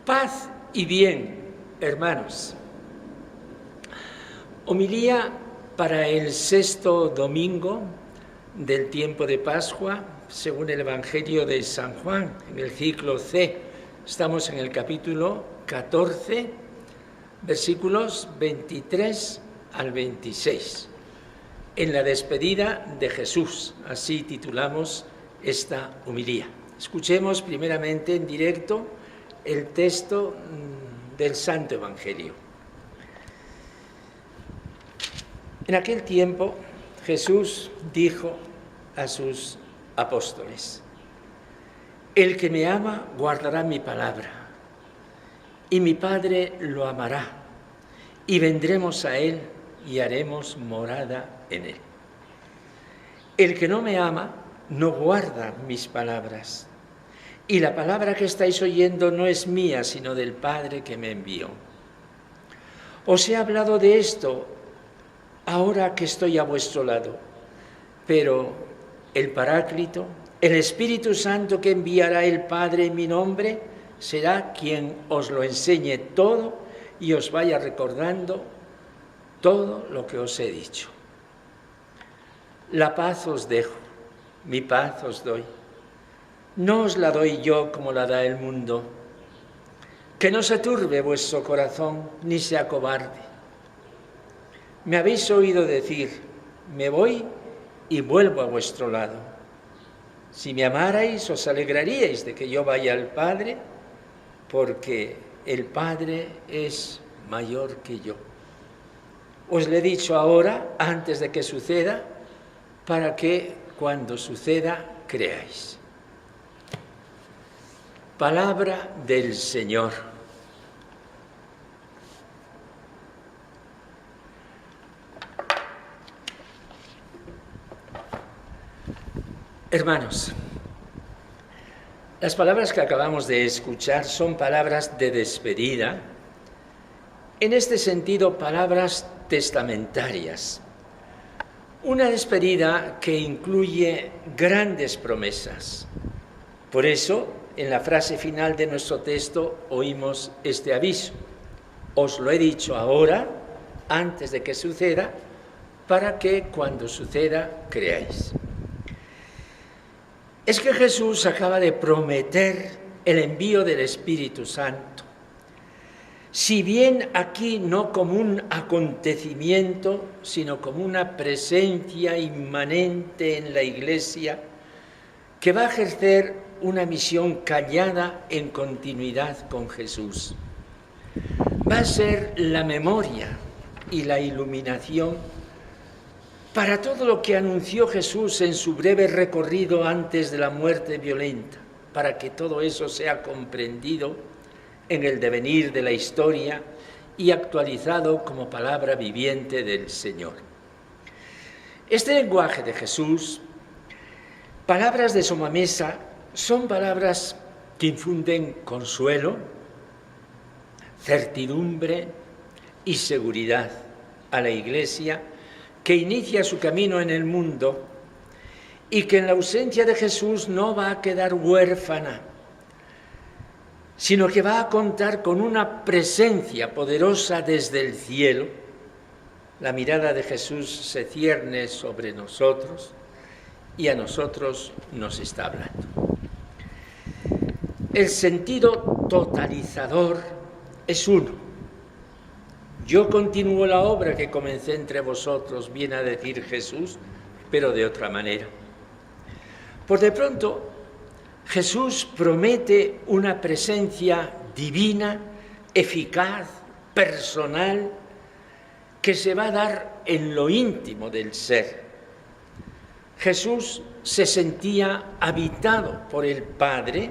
Paz y bien, hermanos. Homilía para el 6º domingo del tiempo de Pascua, según el Evangelio de San Juan, en el ciclo C. Estamos en el capítulo 14, versículos 23 al 26. En la despedida de Jesús, así titulamos esta homilía. Escuchemos primeramente en directo el texto del Santo Evangelio. En aquel tiempo Jesús dijo a sus apóstoles: el que me ama guardará mi palabra, y mi Padre lo amará, y vendremos a él y haremos morada en él. El que no me ama no guarda mis palabras, y la palabra que estáis oyendo no es mía, sino del Padre que me envió. Os he hablado de esto ahora que estoy a vuestro lado, pero el Paráclito, el Espíritu Santo que enviará el Padre en mi nombre, será quien os lo enseñe todo y os vaya recordando todo lo que os he dicho. La paz os dejo, mi paz os doy. No os la doy yo como la da el mundo. Que no se turbe vuestro corazón ni se acobarde. Me habéis oído decir: me voy y vuelvo a vuestro lado. Si me amarais, os alegraríais de que yo vaya al Padre, porque el Padre es mayor que yo. Os lo he dicho ahora, antes de que suceda, para que cuando suceda creáis. Palabra del Señor. Hermanos, las palabras que acabamos de escuchar son palabras de despedida, en este sentido, palabras testamentarias. Una despedida que incluye grandes promesas. Por eso, en la frase final de nuestro texto oímos este aviso: os lo he dicho ahora, antes de que suceda, para que cuando suceda creáis. Es que Jesús acaba de prometer el envío del Espíritu Santo. Si bien aquí no como un acontecimiento, sino como una presencia inmanente en la Iglesia, que va a ejercer una misión callada en continuidad con Jesús. Va a ser la memoria y la iluminación para todo lo que anunció Jesús en su breve recorrido antes de la muerte violenta, para que todo eso sea comprendido en el devenir de la historia y actualizado como palabra viviente del Señor. Este lenguaje de Jesús, palabras de Somamesa, son palabras que infunden consuelo, certidumbre y seguridad a la Iglesia que inicia su camino en el mundo y que en la ausencia de Jesús no va a quedar huérfana, sino que va a contar con una presencia poderosa desde el cielo. La mirada de Jesús se cierne sobre nosotros y a nosotros nos está hablando. El sentido totalizador es uno. Yo continúo la obra que comencé entre vosotros, viene a decir Jesús, pero de otra manera. Por de pronto, Jesús promete una presencia divina, eficaz, personal, que se va a dar en lo íntimo del ser. Jesús se sentía habitado por el Padre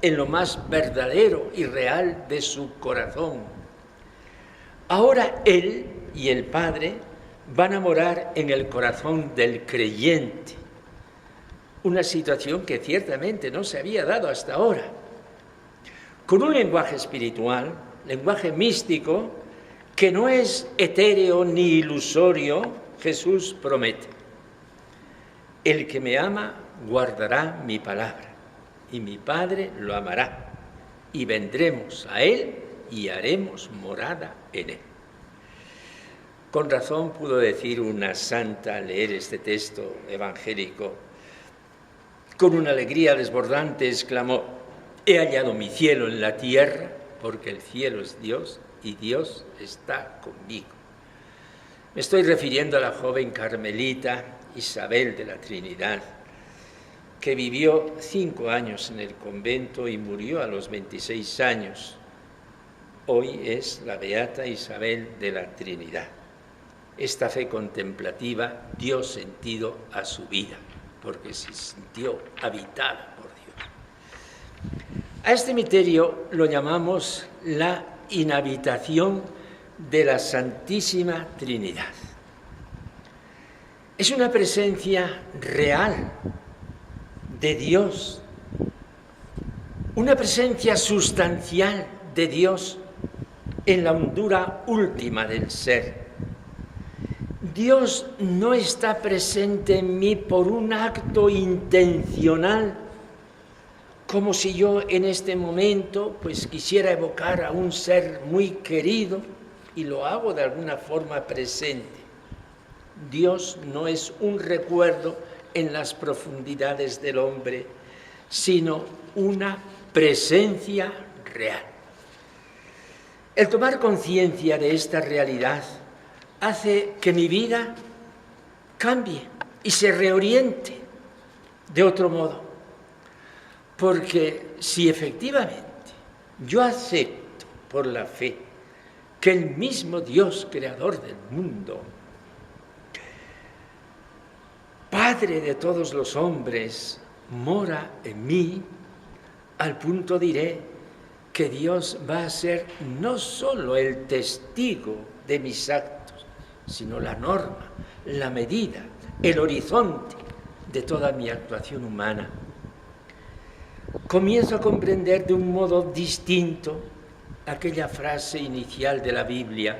en lo más verdadero y real de su corazón. Ahora Él y el Padre van a morar en el corazón del creyente. Una situación que ciertamente no se había dado hasta ahora. Con un lenguaje espiritual, lenguaje místico, que no es etéreo ni ilusorio, Jesús promete: el que me ama guardará mi palabra, y mi Padre lo amará, y vendremos a Él y haremos morada en Él. Con razón pudo decir una santa al leer este texto evangélico, con una alegría desbordante exclamó: he hallado mi cielo en la tierra, porque el cielo es Dios y Dios está conmigo. Me estoy refiriendo a la joven carmelita Isabel de la Trinidad, que vivió 5 años en el convento y murió a los 26 años. Hoy es la beata Isabel de la Trinidad. Esta fe contemplativa dio sentido a su vida, porque se sintió habitada por Dios. A este misterio lo llamamos la inhabitación de la Santísima Trinidad. Es una presencia real de Dios, una presencia sustancial de Dios en la hondura última del ser. Dios no está presente en mí por un acto intencional, como si yo en este momento pues quisiera evocar a un ser muy querido y lo hago de alguna forma presente. Dios no es un recuerdo en las profundidades del hombre, sino una presencia real. El tomar conciencia de esta realidad hace que mi vida cambie y se reoriente de otro modo. Porque si efectivamente yo acepto por la fe que el mismo Dios creador del mundo, Padre de todos los hombres, mora en mí, al punto diré que Dios va a ser no solo el testigo de mis actos, sino la norma, la medida, el horizonte de toda mi actuación humana. Comienzo a comprender de un modo distinto aquella frase inicial de la Biblia: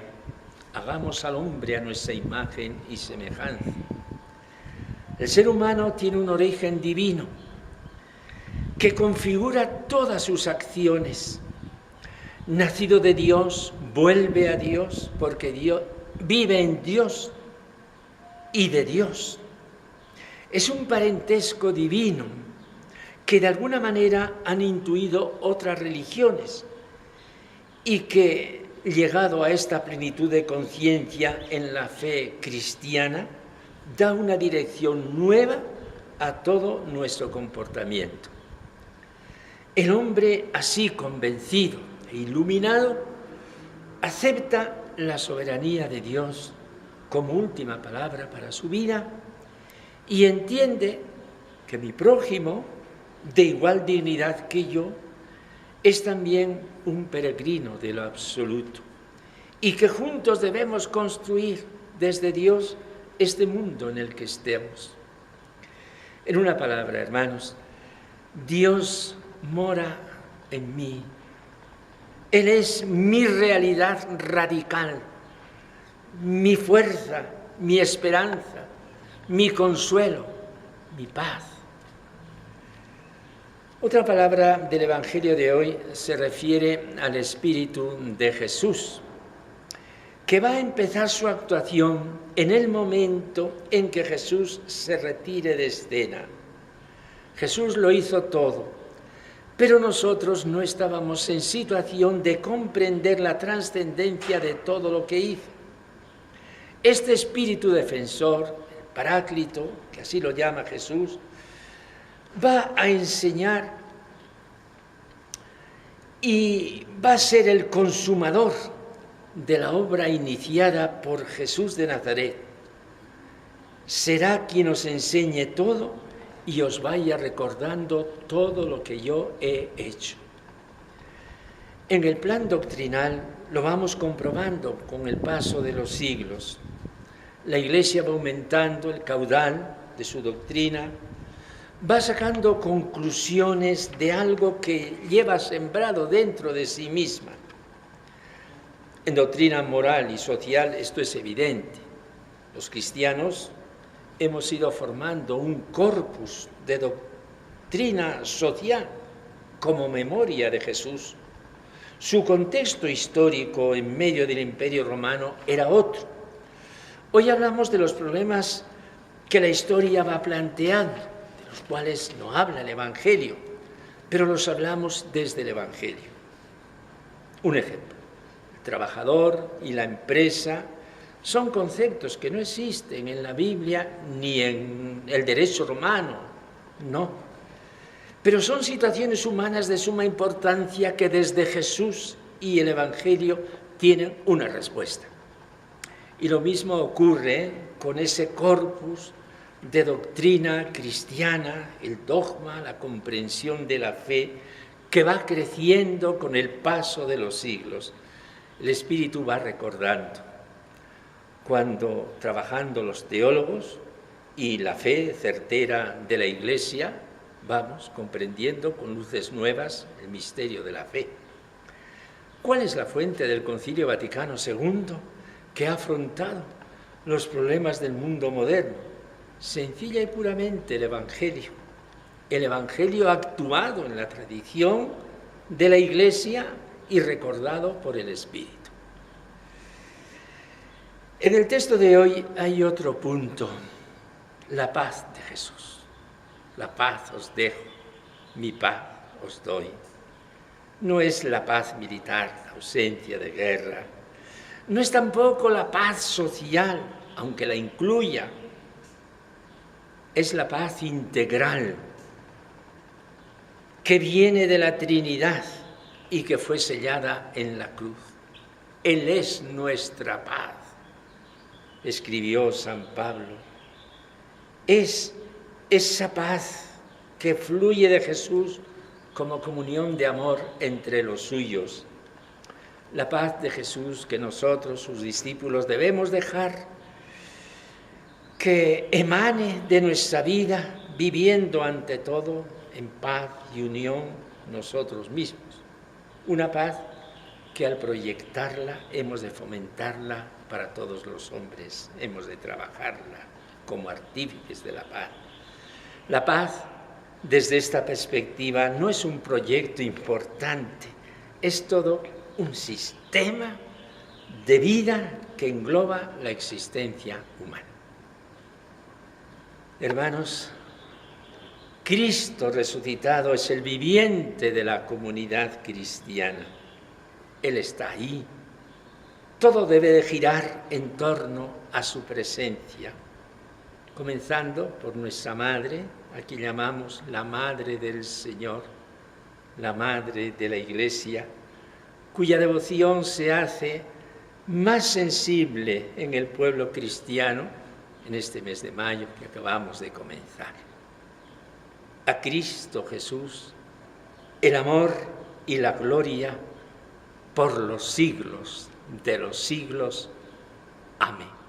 hagamos al hombre a nuestra imagen y semejanza. El ser humano tiene un origen divino que configura todas sus acciones. Nacido de Dios, vuelve a Dios, porque Dios vive en Dios y de Dios. Es un parentesco divino que de alguna manera han intuido otras religiones y que, llegado a esta plenitud de conciencia en la fe cristiana, da una dirección nueva a todo nuestro comportamiento. El hombre, así convencido e iluminado, acepta la soberanía de Dios como última palabra para su vida y entiende que mi prójimo, de igual dignidad que yo, es también un peregrino de lo absoluto y que juntos debemos construir desde Dios este mundo en el que estemos. En una palabra, hermanos, Dios mora en mí. Él es mi realidad radical, mi fuerza, mi esperanza, mi consuelo, mi paz. Otra palabra del Evangelio de hoy se refiere al Espíritu de Jesús, que va a empezar su actuación en el momento en que Jesús se retire de escena. Jesús lo hizo todo, pero nosotros no estábamos en situación de comprender la trascendencia de todo lo que hizo. Este Espíritu defensor, el Paráclito, que así lo llama Jesús, va a enseñar y va a ser el consumador de la obra iniciada por Jesús de Nazaret. Será quien os enseñe todo y os vaya recordando todo lo que yo he hecho. En el plan doctrinal lo vamos comprobando con el paso de los siglos. La Iglesia va aumentando el caudal de su doctrina, va sacando conclusiones de algo que lleva sembrado dentro de sí misma. En doctrina moral y social esto es evidente. Los cristianos hemos ido formando un corpus de doctrina social como memoria de Jesús, Su contexto histórico en medio del Imperio Romano era otro. Hoy hablamos de los problemas que la historia va planteando, de los cuales no habla el Evangelio, pero los hablamos desde el Evangelio. Un ejemplo, el trabajador y la empresa son conceptos que no existen en la Biblia ni en el derecho romano, no. Pero son situaciones humanas de suma importancia que desde Jesús y el Evangelio tienen una respuesta. Y lo mismo ocurre con ese corpus de doctrina cristiana, el dogma, la comprensión de la fe, que va creciendo con el paso de los siglos. El Espíritu va recordando cuando, trabajando los teólogos y la fe certera de la Iglesia, vamos comprendiendo con luces nuevas el misterio de la fe. ¿Cuál es la fuente del Concilio Vaticano II que ha afrontado los problemas del mundo moderno? Sencilla y puramente el Evangelio actuado en la tradición de la Iglesia y recordado por el Espíritu. En el texto de hoy hay otro punto, la paz de Jesús. La paz os dejo, mi paz os doy. No es la paz militar, la ausencia de guerra. No es tampoco la paz social, aunque la incluya. Es la paz integral, que viene de la Trinidad y que fue sellada en la cruz. Él es nuestra paz, escribió San Pablo. Es esa paz que fluye de Jesús como comunión de amor entre los suyos. La paz de Jesús que nosotros, sus discípulos, debemos dejar que emane de nuestra vida, viviendo ante todo en paz y unión nosotros mismos. Una paz que al proyectarla hemos de fomentarla para todos los hombres, hemos de trabajarla como artífices de la paz. La paz, desde esta perspectiva, no es un proyecto importante, es todo un sistema de vida que engloba la existencia humana. Hermanos, Cristo resucitado es el viviente de la comunidad cristiana. Él está ahí. Todo debe de girar en torno a su presencia. Comenzando por nuestra Madre, aquí llamamos la Madre del Señor, la Madre de la Iglesia, cuya devoción se hace más sensible en el pueblo cristiano en este mes de mayo que acabamos de comenzar. A Cristo Jesús, el amor y la gloria por los siglos de los siglos. Amén.